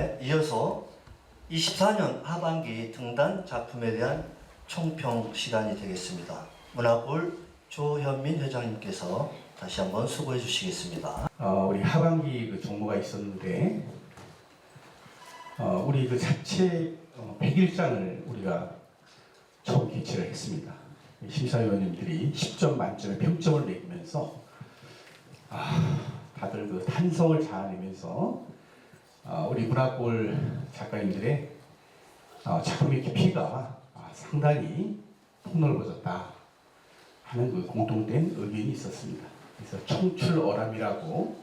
시간에 이어서 24년 하반기 등단 작품에 대한 총평 시간이 되겠습니다. 문화골 조현민 회장님께서 다시 한번 수고해 주시겠습니다. 우리 하반기 그 정모가 있었는데 우리 그 자체 100일장을 우리가 처음 개최를 했습니다. 심사위원님들이 10점 만점에 평점을 매기면서 다들 그 탄성을 자아내면서 우리 문화골 작가님들의 작품의 깊이가 상당히 폭넓어졌다 하는 그 공통된 의견이 있었습니다. 그래서 청출어람이라고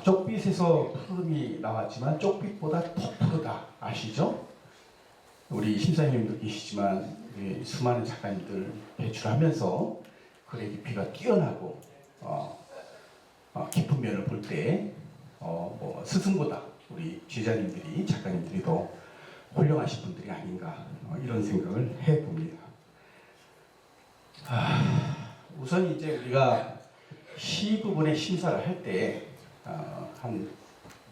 쪽빛에서 푸름이 나왔지만 쪽빛보다 더 푸르다 아시죠? 우리 심사위원님도 계시지만 수많은 작가님들 배출하면서 글의 깊이가 뛰어나고 깊은 면을 볼 때 뭐 스승보다 우리 제자님들이 작가님들이 더 훌륭하신 분들이 아닌가 이런 생각을 해봅니다. 우선 이제 우리가 시 부분의 심사를 할 때 한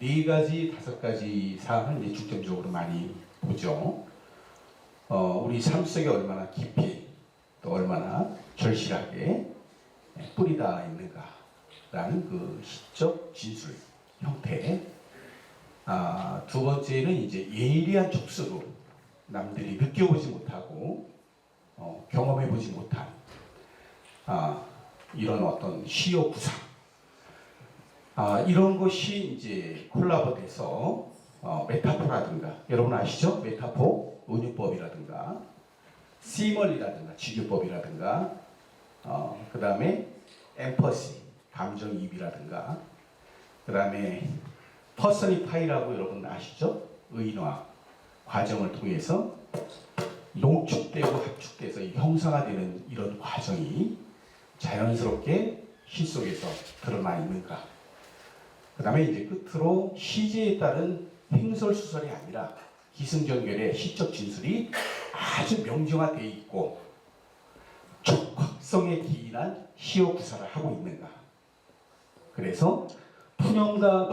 4가지, 5가지 사항을 이제 중점적으로 많이 보죠. 우리 삶 속에 얼마나 깊이 또 얼마나 절실하게 뿌리다 있는가라는 그 시적 진술 형태. 두 번째는 이제 예리한 촉수로 남들이 느껴보지 못하고 경험해보지 못한 이런 어떤 시의 구상. 이런 것이 이제 콜라보돼서 메타포라든가 여러분 아시죠? 메타포, 은유법이라든가 시멀이라든가 직유법이라든가 그 다음에 엠퍼시, 감정이입이라든가 그 다음에 퍼서니파이라고 여러분 아시죠? 의인화 과정을 통해서 농축되고 합축돼서 형상화되는 이런 과정이 자연스럽게 시 속에서 드러나 있는가. 그 다음에 이제 끝으로 시제에 따른 행설수설이 아니라 기승전결의 시적 진술이 아주 명정화되어 있고 적확성에 기인한 시어 구사를 하고 있는가. 그래서 푸념과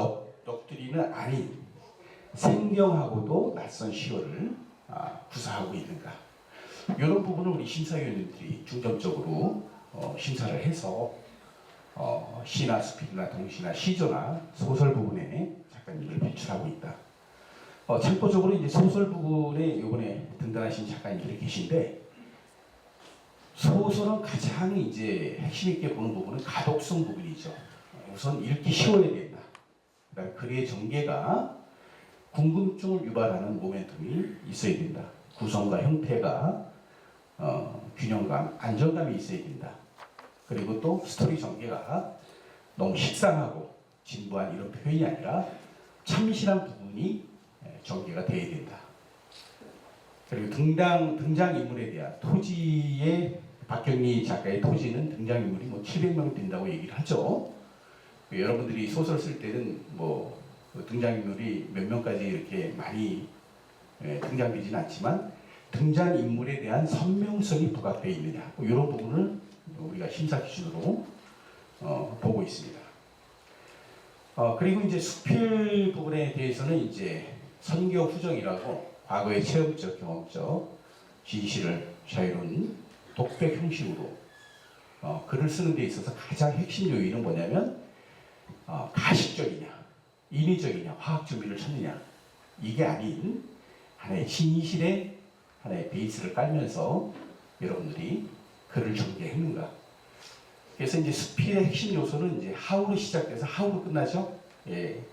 넋두리는 아닌 생경하고도 낯선 시어를 구사하고 있는가. 이런 부분을 우리 심사위원님들이 중점적으로 심사를 해서 시나 수필이나 동시나 시조나 소설 부분에 작가님들을 배출하고 있다. 참고적으로 이제 소설 부분에 이번에 등단하신 작가님들이 계신데 소설은 가장 이제 핵심 있게 보는 부분은 가독성 부분이죠. 우선 읽기 쉬워야 된다. 그다음에 글의 전개가 궁금증을 유발하는 모멘텀이 있어야 된다. 구성과 형태가 균형감, 안정감이 있어야 된다. 그리고 또 스토리 전개가 너무 식상하고 진부한 이런 표현이 아니라 참신한 부분이 전개가 되어야 된다. 그리고 등장인물에 대한 토지의 박경리 작가의 토지는 등장인물이 뭐 700명 된다고 얘기를 하죠. 여러분들이 소설 쓸 때는 뭐 등장인물이 몇 명까지 이렇게 많이 등장되지는 않지만 등장인물에 대한 선명성이 부각되어 있느냐 이런 부분을 우리가 심사 기준으로 보고 있습니다. 그리고 이제 수필 부분에 대해서는 이제 선교 후정이라고 과거의 체험적, 경험적 진실을 자유로운 독백 형식으로 글을 쓰는 데 있어서 가장 핵심 요인은 뭐냐면 가식적이냐, 인위적이냐, 화학 준비를 찾느냐 이게 아닌 하나의 진실의 하나의 베이스를 깔면서 여러분들이 글을 전개했는가. 그래서 이제 수필의 핵심 요소는 이제 하우로 시작돼서 하우로 끝나죠.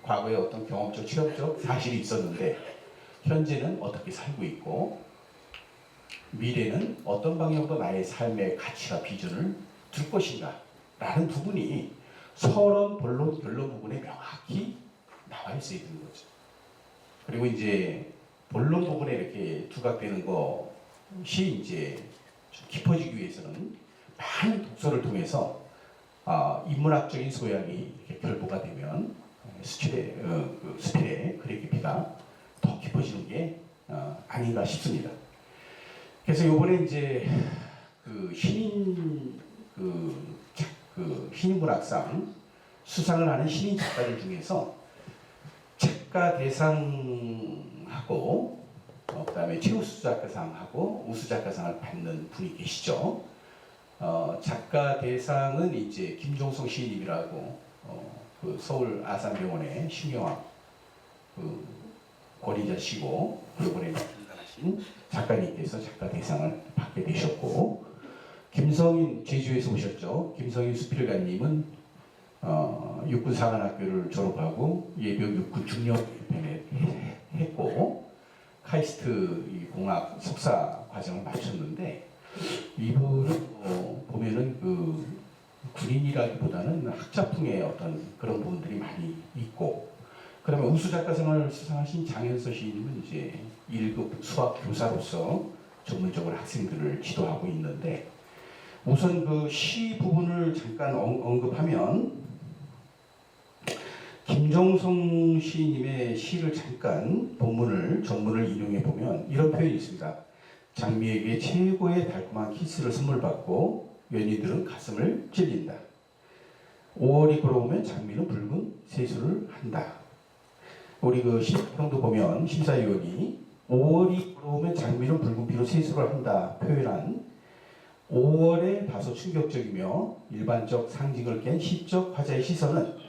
과거에 어떤 경험적, 체험적 사실이 있었는데 현재는 어떻게 살고 있고 미래는 어떤 방향으로 나의 삶의 가치와 비전을 둘 것인가 라는 부분이 서론, 본론, 결론 부분에 명확히 나와 있어야 되는 거죠. 그리고 이제 본론 부분에 이렇게 두각되는 것이 이제 좀 깊어지기 위해서는 많은 독서를 통해서 인문학적인 소양이 이렇게 결부가 되면 수필의 글의 깊이가 더 깊어지는 게 아닌가 싶습니다. 그래서 이번에 이제 그 신인문학상 수상을 하는 신인 작가들 중에서 책 작가 대상하고 그다음에 최우수 작가상하고 우수 작가상을 받는 분이 계시죠. 작가 대상은 이제 김종성 시인님이라고 그 서울 아산병원의 신경학 그 권위자시고 이번에 등단하신 작가님께서 작가 대상을 받게 되셨고, 김성인 제주에서 오셨죠. 김성인 수필가님은 육군사관학교를 졸업하고 예비역 육군 중령 일편에 했고 카이스트 공학 석사 과정을 마쳤는데, 이분은 보면은 그 군인이라기보다는 학자풍의 어떤 그런 부분들이 많이 있고, 그러면 우수작가상을 수상하신 장현서 시인님은 이제 1급 수학 교사로서 전문적으로 학생들을 지도하고 있는데, 우선 그 시 부분을 잠깐 언급하면 김종성 시인님의 시를 잠깐 전문을 인용해 보면 이런 표현이 있습니다. 장미에게 최고의 달콤한 키스를 선물 받고 연인들은 가슴을 찔린다. 5월이 걸어오면 장미는 붉은 세수를 한다. 우리 그 심사평도 보면 심사위원이 5월이 걸어오면 장미는 붉은 피로 세수를 한다 표현한 5월에 다소 충격적이며 일반적 상징을 깬 시적 화자의 시선은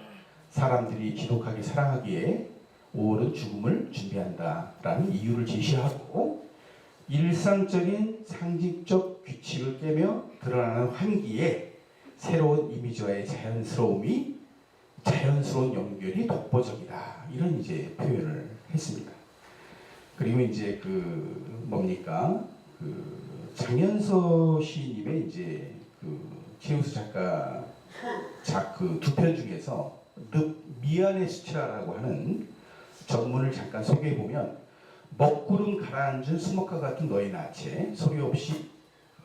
사람들이 지독하게 사랑하기에 5월은 죽음을 준비한다라는 이유를 제시하고, 일상적인 상징적 규칙을 깨며 드러나는 환기에 새로운 이미지와의 자연스러운 연결이 독보적이다, 이런 이제 표현을 했습니다. 그리고 이제 그 뭡니까 그 장현서 시인님의 이제 그 최우수 작가 그 두 편 중에서 미안의 수치라라고 하는 전문을 잠깐 소개해 보면, 먹구름 가라앉은 수목과 같은 너의 나체, 소리 없이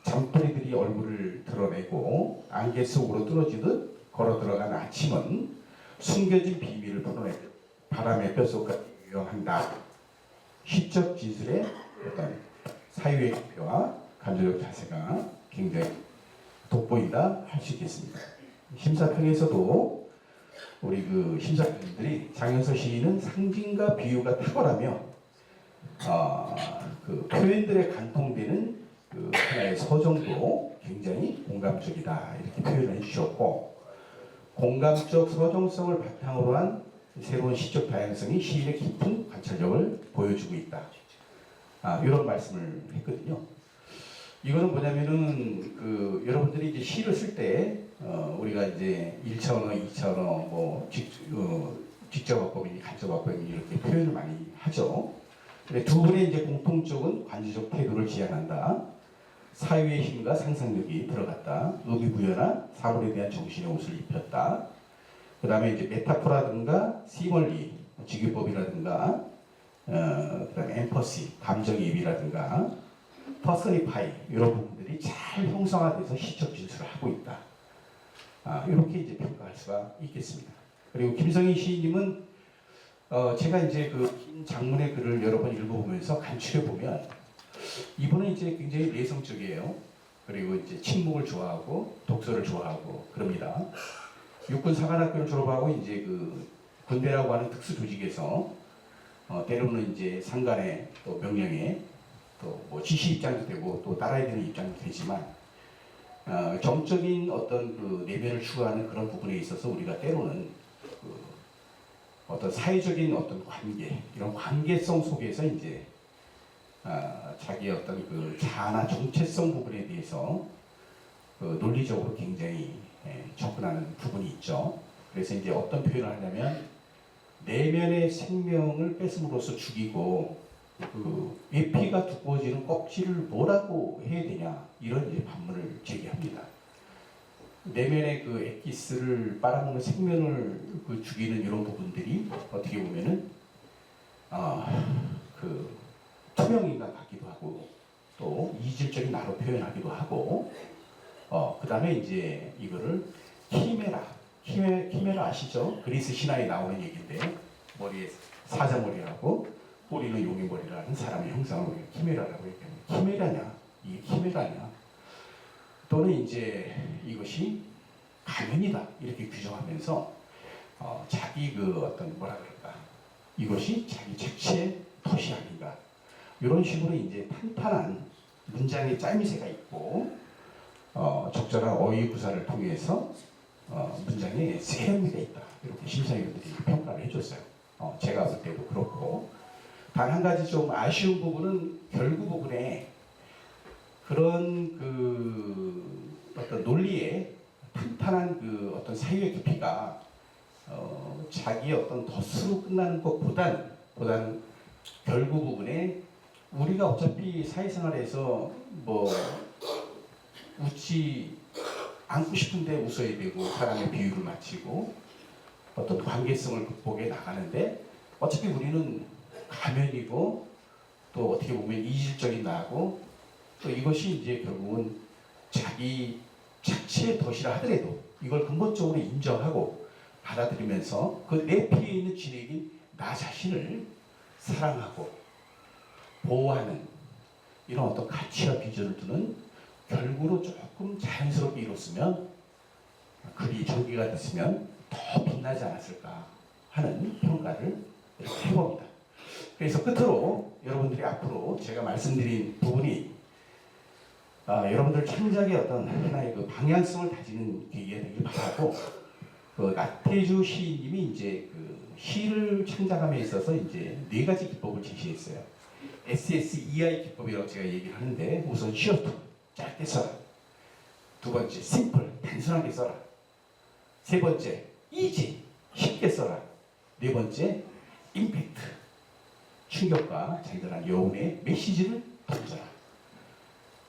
잠꼬리들이 얼굴을 드러내고 안개 속으로 뚫어지듯 걸어 들어간 아침은 숨겨진 비밀을 풀어내듯 바람의 뼛속까지 유영한다. 시적 진술의 어떤 사유의 기표와 감정적 자세가 굉장히 돋보인다 할 수 있겠습니다. 심사평에서도 우리 그 심사평들이 장현서 시인은 상징과 비유가 탁월하며 그 표현들에 간통되는 그 하나의 서정도 굉장히 공감적이다, 이렇게 표현을 해주셨고, 공감적 서정성을 바탕으로 한 새로운 시적 다양성이 시인의 깊은 관찰력을 보여주고 있다, 이런 말씀을 했거든요. 이거는 뭐냐면은 그 여러분들이 이제 시를 쓸 때 우리가 이제 1차원어, 2차원어, 뭐 직접어법이니 간접어법이니 이렇게 표현을 많이 하죠. 근데 두 분의 이제 공통적은 관주적 태도를 지향한다. 사유의 힘과 상상력이 들어갔다. 의미부여나 사물에 대한 정신의 옷을 입혔다. 그 다음에 이제 메타포라든가 시멀리, 직유법이라든가 그다음에 엠퍼시, 감정이입이라든가 퍼서니파이, 이런 부분들이 잘 형성화돼서 시적 진술을 하고 있다. 이렇게 이제 평가할 수가 있겠습니다. 그리고 김성희 시인님은 제가 이제 그 긴 장문의 글을 여러 번 읽어보면서 간추려 보면 이분은 이제 굉장히 내성적이에요. 그리고 이제 침묵을 좋아하고 독서를 좋아하고 그럽니다. 육군사관학교를 졸업하고 이제 그 군대라고 하는 특수 조직에서 때로는 이제 상관의 또 명령에 또 뭐 지시 입장도 되고 또 따라야 되는 입장도 되지만 정적인 어떤 그 내면을 추구하는 그런 부분에 있어서 우리가 때로는 그 어떤 사회적인 어떤 관계, 이런 관계성 속에서 이제 자기의 어떤 그 자아나 정체성 부분에 대해서 그 논리적으로 굉장히 접근하는 부분이 있죠. 그래서 이제 어떤 표현을 하냐면 내면의 생명을 뺏음으로써 죽이고 그 외피가 두꺼워지는 껍질을 뭐라고 해야 되냐, 이런 이제 반문을 제기합니다. 내면의 그 엑기스를 빨아먹는 생명을 그 죽이는 이런 부분들이 어떻게 보면은 그 투명인간 같기도 하고 또 이질적인 나로 표현하기도 하고 그 다음에 이제 이거를 키메라 아시죠? 그리스 신화에 나오는 얘기인데 머리에 사자머리라고 꼬리는 용의 머리라는 사람의 형상을 우리가 키메라라고 얘기합니다. 키메라냐? 이게 키메라냐? 또는 이제 이것이 가면이다, 이렇게 규정하면서 자기 그 어떤 뭐라 그럴까 이것이 자기 자체의 덫이 아닌가. 이런 식으로 이제 탄탄한 문장의 짜임새가 있고 적절한 어휘 구사를 통해서 문장에 세련미가 있다. 이렇게 심사위원들이 평가를 해줬어요. 제가 볼 때도 그렇고 단 한 가지 좀 아쉬운 부분은 결국 부분에 그런 그 어떤 논리의 탄탄한 그 어떤 사유의 깊이가 자기 어떤 덫으로 끝나는 것보다는 결국 부분에 우리가 어차피 사회생활에서 뭐 웃지 않고 싶은데 웃어야 되고 사람의 비유를 맞추고 어떤 관계성을 극복해 나가는데 어차피 우리는 가면이고 또 어떻게 보면 이질적인 나고 또 이것이 이제 결국은 자기 자체의 덫이라 하더라도 이걸 근본적으로 인정하고 받아들이면서 그 내 피해 있는 진액인 나 자신을 사랑하고 보호하는 이런 어떤 가치와 비전을 두는 결구로 조금 자연스럽게 이뤘으면 글이 전개가 됐으면 더 빛나지 않았을까 하는 평가를 이렇게 해봅니다. 그래서 끝으로 여러분들이 앞으로 제가 말씀드린 부분이 여러분들 창작의 어떤 하나의 그 방향성을 다지는 계기가 되길 바라고 그 나태주 시인님이 이제 그 시를 창작함에 있어서 이제 4가지 기법을 제시했어요. SSEI 기법이라고 제가 얘기를 하는데 우선 short 짧게 써라. 두 번째 simple 단순하게 써라. 세 번째 easy 쉽게 써라. 네 번째 impact 충격과 잔잔한 여운의 메시지를 던져라.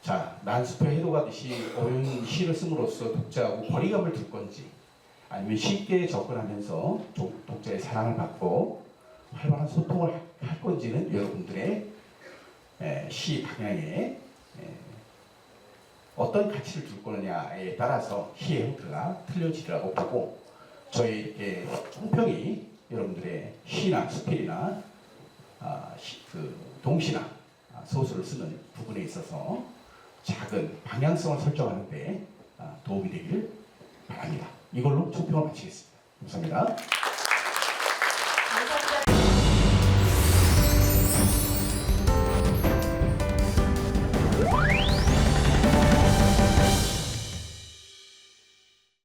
자, 난수표 해독하듯이 어려운 시를 씀으로써 독자하고 거리감을 둘 건지 아니면 쉽게 접근하면서 독자의 사랑을 받고 활발한 소통을 할 건지는 여러분들의 시 방향에 어떤 가치를 둘 거느냐에 따라서 시의 형태가 틀려지리라고 보고 저희 이렇게 총평이 여러분들의 시나 스필이나 그 동시나 소설을 쓰는 부분에 있어서 작은 방향성을 설정하는 데 도움이 되기를 바랍니다. 이걸로 총평을 마치겠습니다. 감사합니다.